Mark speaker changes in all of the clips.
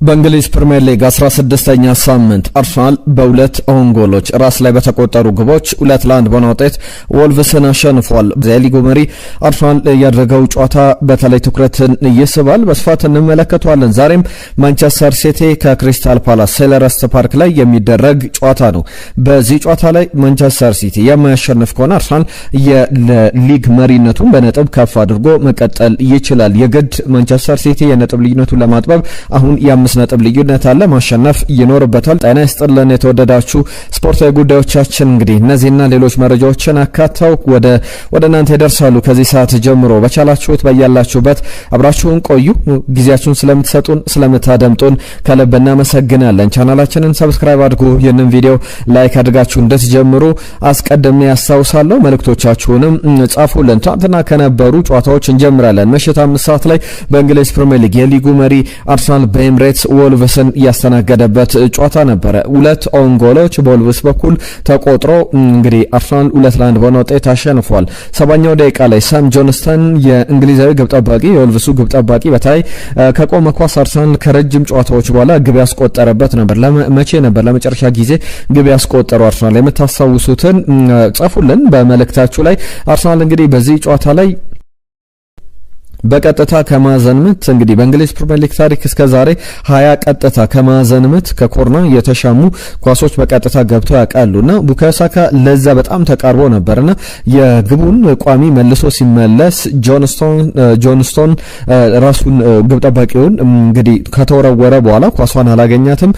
Speaker 1: በእንግሊዝ ፕሪሚየር ሊግ 16ኛ ሳምንት አርሰናል በሁለት ኦን ጎሎች ራስ ላይ በተቆጠሩ ግቦች 2-1 በሆነ ውጤት ወልቭስን አሸንፏል። የሊጉ መሪ አርሰናል ያደረገው ጨዋታ በተለይ ትኩረትን ይስባል። በስፋት እንመለከተዋለን። ዛሬም ማንቸስተር ሲቲ ከክሪስታል ፓላስ ሴልኸርስት ፓርክ ላይ የሚደረግ ጨዋታ ነው። በዚህ ጨዋታ ላይ ማንቸስተር ሲቲ የማያሸንፍ ከሆነ አርሰናል የሊግ መሪነቱን በነጥብ ከፍ አድርጎ መቀጠል ይችላል። የግድ ማንቸስተር ሲቲ የነጥብ ልዩነቱን ለማጥበብ አሁን ነጥብ ልዩነት አለ፣ ማሸነፍ ይኖርበታል። ጤና ይስጥልን የተወደዳችሁ ስፖርታዊ ጉዳዮቻችን እንግዲህ እነዚህና ሌሎች መረጃዎችን አካተው ወደ እናንተ ይደርሳሉ። ከዚህ ሰዓት ጀምሮ በቻላችሁት በያላችሁበት አብራችሁን ቆዩ። ጊዜያችሁን ስለምትሰጡን ስለምታደምጡን ከልብ እናመሰግናለን። ቻናላችንን ሰብስክራይብ አድርጉ። ይህንን ቪዲዮ ላይክ አድርጋችሁ እንድትጀምሩ አስቀድሜ ያስታውሳለሁ። መልእክቶቻችሁንም ጻፉልን። ትናንትና ከነበሩ ጨዋታዎች እንጀምራለን። ምሽት 5 ሰዓት ላይ በእንግሊዝ ፕሪሚየር ሊግ የሊጉ መሪ አርሰናል በኤምሬትስ ወልቭስን ያስተናገደበት ጨዋታ ነበረ። 2 ኦን ጎሎች በወልቭስ በኩል ተቆጥሮ እንግዲህ አርሰናል 2-1 በሆነ ውጤት አሸንፏል። 70ኛው ደቂቃ ላይ ሳም ጆንስተን የእንግሊዛዊ ግብ ጠባቂ የወልቭሱ ግብ ጠባቂ በታይ ከቆመ ኳስ አርሰናል ከረጅም ጨዋታዎች በኋላ ግብ ያስቆጠረበት ነበር። መቼ ነበር ለመጨረሻ ጊዜ ግብ ያስቆጠረው አርሰናል? የምታስታውሱትን ጻፉልን በመልእክታችሁ ላይ። አርሰናል እንግዲህ በዚህ ጨዋታ ላይ በቀጥታ ከማዕዘን ምት እንግዲህ በእንግሊዝ ፕሪሚየር ሊግ ታሪክ እስከዛሬ 20 ቀጥታ ከማዕዘን ምት ከኮርና የተሻሙ ኳሶች በቀጥታ ገብተው ያውቃሉና ቡካዮ ሳካ ለዛ በጣም ተቃርቦ ነበርና የግቡን ቋሚ መልሶ ሲመለስ ጆንስቶን ራሱን ግብ ጠባቂውን እንግዲህ ከተወረወረ በኋላ ኳሷን አላገኛትም።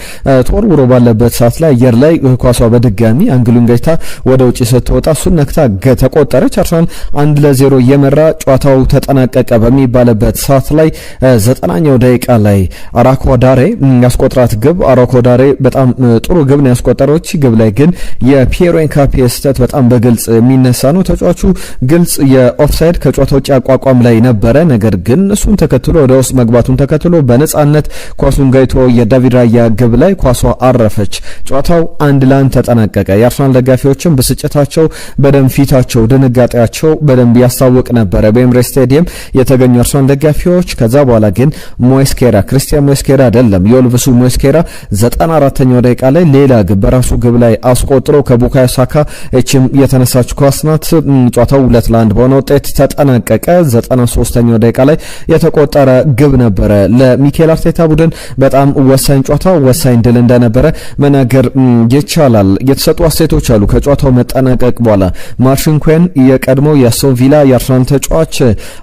Speaker 1: ተወርውሮ ባለበት ሰዓት ላይ አየር ላይ ኳሷ በድጋሚ አንግሉን ገጭታ ወደ ውጪ ስትወጣ እሱን ነክታ ተቆጠረች። አርሰናል 1-0 እየመራ ጨዋታው ተጠናቀቀ በሚባልበት ሰዓት ላይ 90ኛው ደቂቃ ላይ አራኮዳሬ ያስቆጥራት ግብ አራኮዳሬ በጣም ጥሩ ግብ ነው ያስቆጠረው። ግብ ላይ ግን የፒየሮ ኤንካፒ ስህተት በጣም በግልጽ የሚነሳ ነው። ተጫዋቹ ግልጽ የኦፍሳይድ ከጨዋታ ውጪ አቋቋም ላይ ነበረ። ነገር ግን እሱን ተከትሎ ወደ ውስጥ መግባቱን ተከትሎ በነጻነት ኳሱን ገይቶ የዳቪድ ራያ ግብ ላይ ኳሷ አረፈች። ጨዋታው 1-1 ተጠናቀቀ። የአርሰናል ደጋፊዎችም ብስጭታቸው በደም ፊታቸው ድንጋጤያቸው በደንብ ያስታውቅ ነበረ በኤምሬትስ ስቴዲየም የተገኙ አርሰናል ደጋፊዎች። ከዛ በኋላ ግን ሞስኬራ ክርስቲያን ሞስኬራ አይደለም የወልቭሱ ሞስኬራ 94ኛው ደቂቃ ላይ ሌላ ግብ በራሱ ግብ ላይ አስቆጥሮ ከቡካዮ ሳካ እቺም የተነሳች ኳስ ናት። ጨዋታው 2-1 በሆነ ውጤት ተጠናቀቀ። 93ኛው ደቂቃ ላይ የተቆጠረ ግብ ነበረ። ለሚኬል አርቴታ ቡድን በጣም ወሳኝ ጨዋታ ወሳኝ ድል እንደነበረ መናገር ይቻላል። የተሰጡ አስተያየቶች አሉ ከጨዋታው መጠናቀቅ በኋላ። ማርሽን ኩዌን የቀድሞ የአስቶን ቪላ የአርሰናል ተጫዋች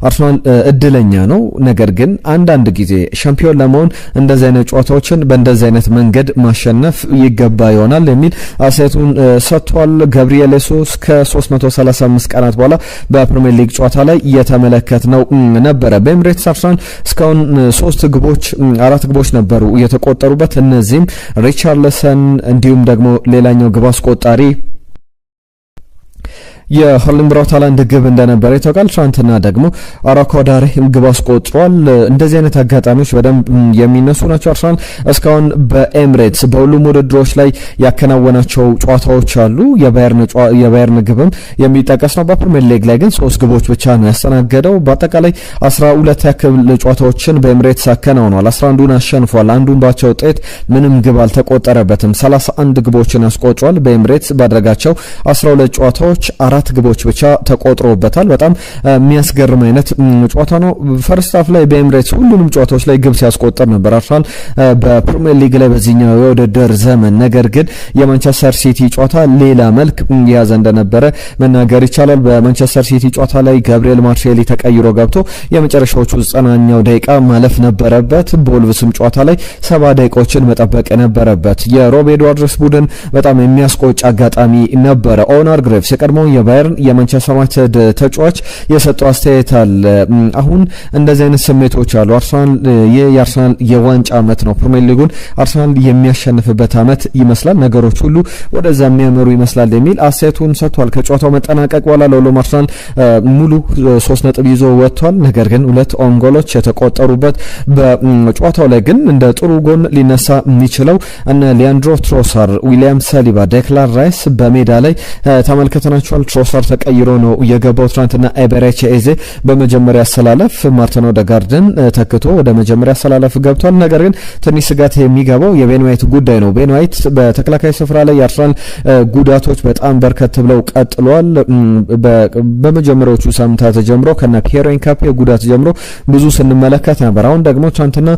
Speaker 1: አርሰናል እድለኛ ነው፣ ነገር ግን አንዳንድ ጊዜ ሻምፒዮን ለመሆን እንደዚህ አይነት ጨዋታዎችን በእንደዚህ አይነት መንገድ ማሸነፍ ይገባ ይሆናል የሚል አስተያየቱን ሰጥቷል። ጋብሪኤል ሱስ ከ335 ቀናት በኋላ በፕሪሚየር ሊግ ጨዋታ ላይ የተመለከትነው ነበረ። በኤምሬትስ አርሰናል እስካሁን 4 ግቦች ነበሩ የተቆጠሩበት። እነዚህም ሪቻርልሰን እንዲሁም ደግሞ ሌላኛው ግብ አስቆጣሪ የሆርሊን ብራውት ሃላንድ ግብ እንደነበረ ይታወቃል። ትናንትና ደግሞ አራኮዳሬ ግብ አስቆጥሯል። እንደዚህ አይነት አጋጣሚዎች በደንብ የሚነሱ ናቸው። አርሰናል እስካሁን በኤምሬትስ በሁሉም ውድድሮች ላይ ያከናወናቸው ጨዋታዎች አሉ። የባየርን ግብም የሚጠቀስ ነው። በፕሪሚየር ሊግ ላይ ግን 3 ግቦች ብቻ ነው ያስተናገደው። በአጠቃላይ 12 ያክል ጨዋታዎችን በኤምሬትስ አከናውኗል። 11ዱን አሸንፏል። አንዱን ባቻ ውጤት ምንም ግብ አልተቆጠረበትም። 31 ግቦችን አስቆጥሯል። በኤምሬትስ ባደረጋቸው 12 ጨዋታዎች 4 ግቦች ብቻ ተቆጥሮበታል። በጣም የሚያስገርም አይነት ጨዋታ ነው። ፈርስት ሃፍ ላይ በኤምሬትስ ሁሉንም ጨዋታዎች ላይ ግብ ሲያስቆጥር ነበር አርሰናል በፕሪሚየር ሊግ ላይ በዚህኛው የውድድር ዘመን። ነገር ግን የማንቸስተር ሲቲ ጨዋታ ሌላ መልክ የያዘ እንደነበረ መናገር ይቻላል። በማንቸስተር ሲቲ ጨዋታ ላይ ጋብሪኤል ማርሴሊ ተቀይሮ ገብቶ የመጨረሻዎቹ 90ኛው ደቂቃ ማለፍ ነበረበት። በወልቭስም ጨዋታ ላይ 70 ደቂቃዎችን መጠበቅ ነበረበት። የሮብ ኤድዋርድስ ቡድን በጣም የሚያስቆጭ አጋጣሚ ነበረ። ኦናር ግሬቭስ የቀድሞ የባየርን የማንቸስተር ዩናይትድ ተጫዋች የሰጠው አስተያየት አለ። አሁን እንደዚህ አይነት ስሜቶች አሉ። አርሰናል የአርሰናል የዋንጫ አመት ነው። ፕሪሚየር ሊጉን አርሰናል የሚያሸንፍበት አመት ይመስላል። ነገሮች ሁሉ ወደዛ የሚያመሩ ይመስላል የሚል አስተያየቱን ሰጥቷል። ከጨዋታው መጠናቀቅ በኋላ ለሁሉም አርሰናል ሙሉ 3 ነጥብ ይዞ ወጥቷል። ነገር ግን 2 ኦን ጎሎች የተቆጠሩበት በጨዋታው ላይ ግን እንደ ጥሩ ጎን ሊነሳ የሚችለው እነ ሊያንድሮ ትሮሳር፣ ዊሊያም ሳሊባ፣ ዴክላን ራይስ በሜዳ ላይ ተመልክተናቸዋል። ትሮሳርድ ተቀይሮ ነው የገባው። ትናንትና ኤቤሬቺ ኤዜ በመጀመሪያ አሰላለፍ ማርቲን ኦዴጋርድን ተክቶ ወደ መጀመሪያ አሰላለፍ ገብቷል። ነገር ግን ትንሽ ስጋት የሚገባው የቤን ዋይት ጉዳይ ነው። ቤን ዋይት በተከላካይ ስፍራ ላይ የአርሰናል ጉዳቶች በጣም በርከት ብለው ቀጥሏል። በመጀመሪያዎቹ ሳምንታት ጀምሮ ከነ ፒየር ኤንካፔ ጉዳት ጀምሮ ብዙ ስንመለከት ነበር። አሁን ደግሞ ትናንትና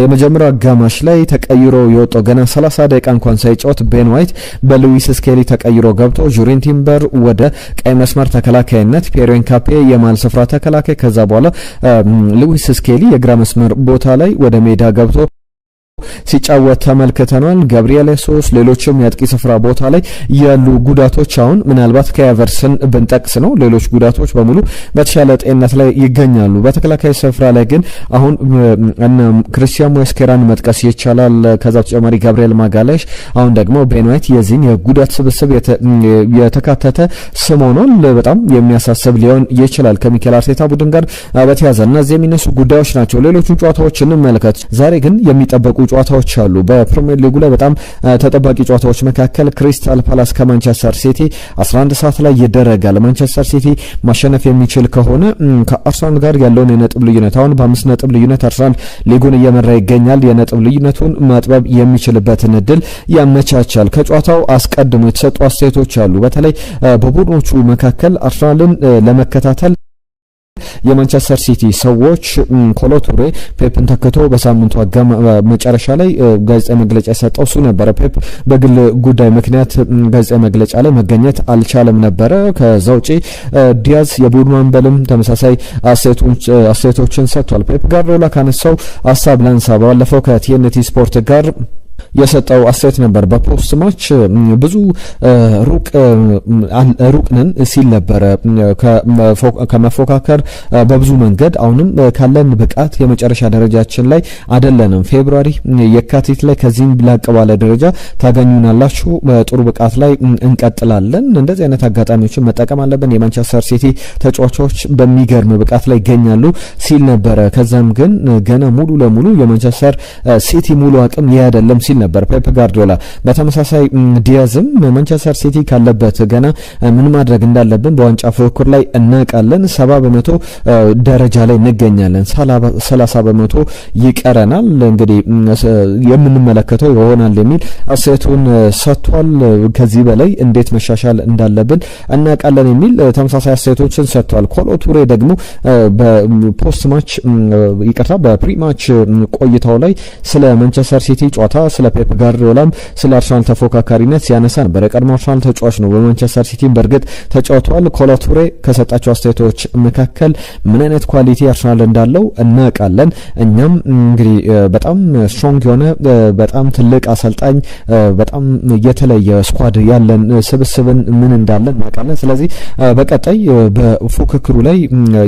Speaker 1: የመጀመሪያው አጋማሽ ላይ ተቀይሮ የወጣው ገና 30 ደቂቃ እንኳን ሳይጫወት ቤን ዋይት በሉዊስ ስኬሊ ተቀይሮ ገብቶ ጁሪን ቲምበር ወደ ቀይ መስመር ተከላካይነት፣ ፒየር ኤንካፔ የማል ስፍራ ተከላካይ፣ ከዛ በኋላ ሉዊስ ስኬሊ የግራ መስመር ቦታ ላይ ወደ ሜዳ ገብቶ ሲጫወት ተመልክተናል። ጋብሪኤል ሶስ ሌሎችም የአጥቂ ስፍራ ቦታ ላይ ያሉ ጉዳቶች አሁን ምናልባት ከኤቨርሰን ብንጠቅስ ነው። ሌሎች ጉዳቶች በሙሉ በተሻለ ጤንነት ላይ ይገኛሉ። በተከላካይ ስፍራ ላይ ግን አሁን እነ ክሪስቲያን ሞስኬራን መጥቀስ ይቻላል። ከዛ በተጨማሪ ጋብሪኤል ማጋሌሽ፣ አሁን ደግሞ ቤን ዋይት የዚህን የጉዳት ስብስብ የተካተተ ስም ሆኗል። በጣም የሚያሳስብ ሊሆን ይችላል ከሚኬል አርቴታ ቡድን ጋር በተያያዘ እነዚህ የሚነሱ ጉዳዮች ናቸው። ሌሎቹን ጨዋታዎች እንመልከት። ዛሬ ግን የሚጠበቁ ጨዋታዎች አሉ። በፕሪሚየር ሊጉ ላይ በጣም ተጠባቂ ጨዋታዎች መካከል ክሪስታል ፓላስ ከማንቸስተር ሲቲ 11 ሰዓት ላይ ይደረጋል። ማንቸስተር ሲቲ ማሸነፍ የሚችል ከሆነ ከአርሰናል ጋር ያለውን የነጥብ ልዩነት አሁን በ5 ነጥብ ልዩነት አርሰናል ሊጉን እየመራ ይገኛል። የነጥብ ልዩነቱን ማጥበብ የሚችልበትን እድል ያመቻቻል። ከጨዋታው አስቀድሞ የተሰጡ አስተያየቶች አሉ። በተለይ በቡድኖቹ መካከል አርሰናልን ለመከታተል የማንቸስተር ሲቲ ሰዎች ኮሎ ቱሬ ፔፕን ተክቶ በሳምንቱ መጨረሻ ላይ ጋዜጣዊ መግለጫ የሰጠው እሱ ነበረ። ፔፕ በግል ጉዳይ ምክንያት ጋዜጣዊ መግለጫ ላይ መገኘት አልቻለም ነበረ። ከዛ ውጪ ዲያዝ የቡድኑ አምበልም ተመሳሳይ አስተያየቶችን ሰጥቷል። ፔፕ ጋርዲዮላ ካነሳው ሀሳብ ላንሳ። ባለፈው ከቲኤንቲ ስፖርት ጋር የሰጠው አስተያየት ነበር። በፖስት ማች ብዙ ሩቅ ነን ሲል ነበረ ከመፎካከር በብዙ መንገድ። አሁንም ካለን ብቃት የመጨረሻ ደረጃችን ላይ አይደለንም። ፌብሩዋሪ የካቲት ላይ ከዚህም ላቅ ባለ ደረጃ ታገኙናላችሁ። በጥሩ ብቃት ላይ እንቀጥላለን። እንደዚህ አይነት አጋጣሚዎችን መጠቀም አለብን። የማንቸስተር ሲቲ ተጫዋቾች በሚገርም ብቃት ላይ ይገኛሉ ሲል ነበረ። ከዛም ግን ገና ሙሉ ለሙሉ የማንቸስተር ሲቲ ሙሉ አቅም ይሄ አይደለም ሲል ነበር ፔፕ ጋርዲዮላ። በተመሳሳይ ዲያዝም ማንቸስተር ሲቲ ካለበት ገና ምን ማድረግ እንዳለብን በዋንጫ ፉክክር ላይ እናውቃለን። 70% ደረጃ ላይ እንገኛለን፣ 30% ይቀረናል። እንግዲህ የምንመለከተው ይሆናል የሚል አስተያየቱን ሰጥቷል። ከዚህ በላይ እንዴት መሻሻል እንዳለብን እናውቃለን የሚል ተመሳሳይ አስተያየቶችን ሰጥቷል። ኮሎ ቱሬ ደግሞ በፖስት ማች በፕሪ ማች ቆይታው ላይ ስለ ማንቸስተር ሲቲ ጨዋታ ስለ ፔፕ ጋርዲዮላም ስለ አርሰናል ተፎካካሪነት ሲያነሳ ነበር። የቀድሞ አርሰናል ተጫዋች ነው። በማንቸስተር ሲቲም በእርግጥ ተጫውቷል። ኮሎ ቱሬ ከሰጣቸው አስተያየቶች መካከል ምን አይነት ኳሊቲ አርሰናል እንዳለው እናውቃለን። እኛም እንግዲህ በጣም ስትሮንግ የሆነ በጣም ትልቅ አሰልጣኝ፣ በጣም የተለየ ስኳድ ያለን ስብስብን ምን እንዳለን እናውቃለን። ስለዚህ በቀጣይ በፉክክሩ ላይ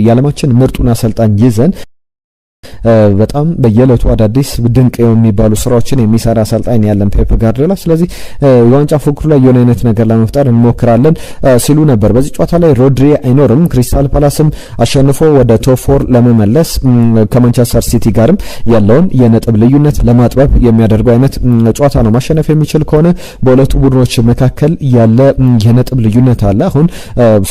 Speaker 1: የዓለማችን ምርጡን አሰልጣኝ ይዘን በጣም በየለቱ አዳዲስ ድንቅ የሚባሉ ስራዎችን የሚሰራ አሰልጣኝ ያለን ፔፕ ጋርዲዮላ። ስለዚህ የዋንጫ ፉክክሩ ላይ የሆነ አይነት ነገር ለመፍጠር እንሞክራለን ሲሉ ነበር። በዚህ ጨዋታ ላይ ሮድሪ አይኖርም። ክሪስታል ፓላስም አሸንፎ ወደ ቶፕ 4 ለመመለስ ከማንቸስተር ሲቲ ጋርም ያለውን የነጥብ ልዩነት ለማጥበብ የሚያደርገው አይነት ጨዋታ ነው። ማሸነፍ የሚችል ከሆነ በሁለቱ ቡድኖች መካከል ያለ የነጥብ ልዩነት አለ። አሁን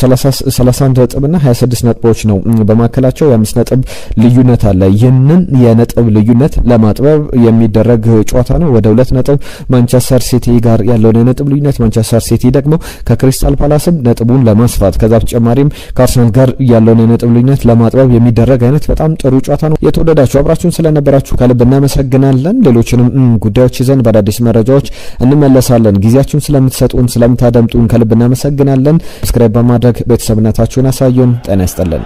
Speaker 1: 31 ነጥብና 26 ነጥቦች ነው በመካከላቸው፣ የ5 ነጥብ ልዩነት አለ። ይህንን የነጥብ ልዩነት ለማጥበብ የሚደረግ ጨዋታ ነው። ወደ 2 ነጥብ ማንቸስተር ሲቲ ጋር ያለውን የነጥብ ልዩነት፣ ማንቸስተር ሲቲ ደግሞ ከክሪስታል ፓላስም ነጥቡን ለማስፋት ከዛ በተጨማሪም ከአርሰናል ጋር ያለውን የነጥብ ልዩነት ለማጥበብ የሚደረግ አይነት በጣም ጥሩ ጨዋታ ነው። የተወደዳችሁ አብራችሁን ስለነበራችሁ ከልብ እናመሰግናለን። ሌሎችንም ጉዳዮች ይዘን በአዳዲስ መረጃዎች እንመለሳለን። ጊዜያችሁን ስለምትሰጡን ስለምታደምጡን ከልብ እናመሰግናለን። ሰብስክራይብ በማድረግ ቤተሰብነታችሁን አሳዩን። ጤና ይስጥልን።